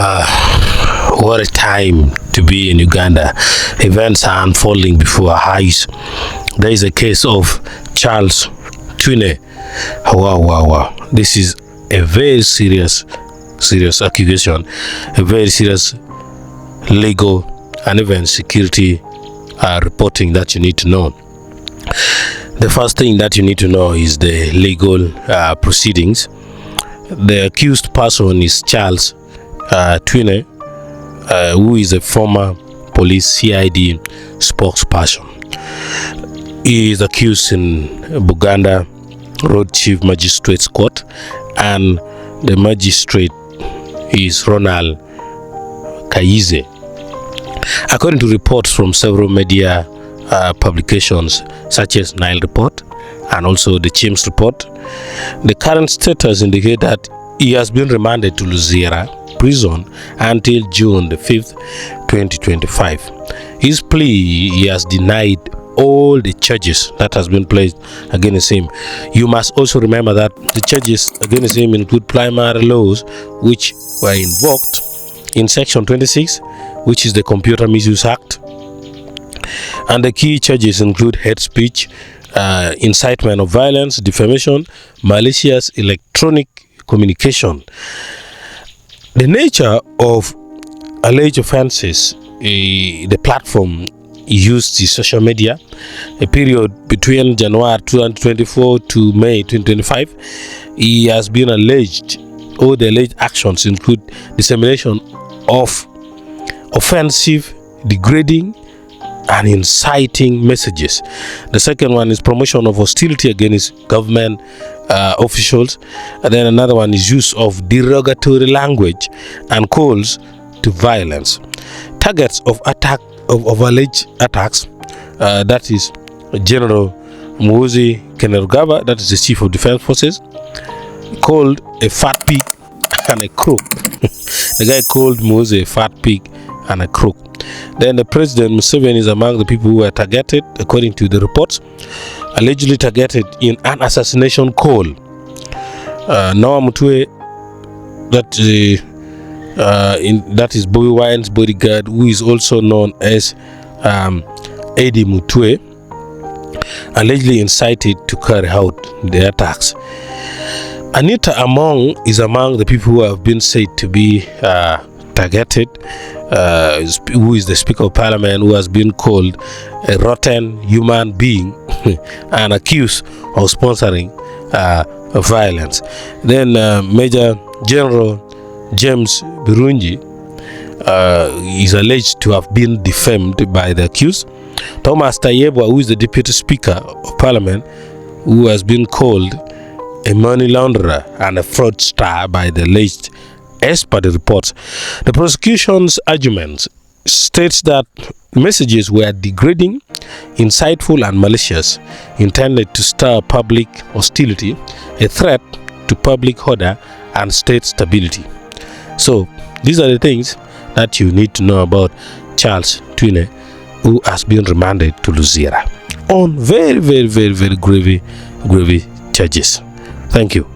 What a time to be in Uganda. Events are unfolding before our eyes. There is a case of Charles Twine. Wow. This is a very serious accusation, a very serious legal and even security reporting that you need to know. The first thing that you need to know is the legal proceedings. The accused person is Charles Twine, who is a former police CID spokesperson. He is accused in Baganda Road Chief Magistrate's Court, and the magistrate is Ronald Kaize. According to reports from several media publications such as Nile Report and also the Chims Report, the current status indicates that he has been remanded to Luzira prison until June the 5th, 2025. His plea, he has denied all the charges that has been placed against him. You must also remember that the charges against him include primary laws which were invoked in section 26, which is the Computer Misuse Act, and the key charges include hate speech, incitement of violence, defamation, malicious electronic communication. The nature of alleged offenses, the platform used the social media, a period between January 2024 to May 2025. He has been alleged, all the alleged actions include dissemination of offensive, degrading, and inciting messages. The second one is promotion of hostility against government officials, and then another one is use of derogatory language and calls to violence. Targets of alleged attacks, that is General Muhoozi, that is the Chief of Defense Forces, called a fat pig and a crook. The guy called Muhoozi a fat pig and a crook. Then the President Museveni is among the people who were targeted, according to the reports, allegedly targeted in an assassination call. Noah Mutwe, that is Bobi Wine's bodyguard, who is also known as Eddie Mutwe, allegedly incited to carry out the attacks. Anita Among is among the people who have been said to be targeted, who is the Speaker of Parliament, who has been called a rotten human being and accused of sponsoring violence. Then Major General James Birungi is alleged to have been defamed by the accused. Thomas Tayebwa, who is the Deputy Speaker of Parliament, who has been called a money launderer and a fraudster by the alleged, as per the reports. The prosecution's argument states that messages were degrading, insightful, and malicious, intended to stir public hostility, a threat to public order and state stability. So these are the things that you need to know about Charles Twine, who has been remanded to Luzira on very grave charges. Thank you.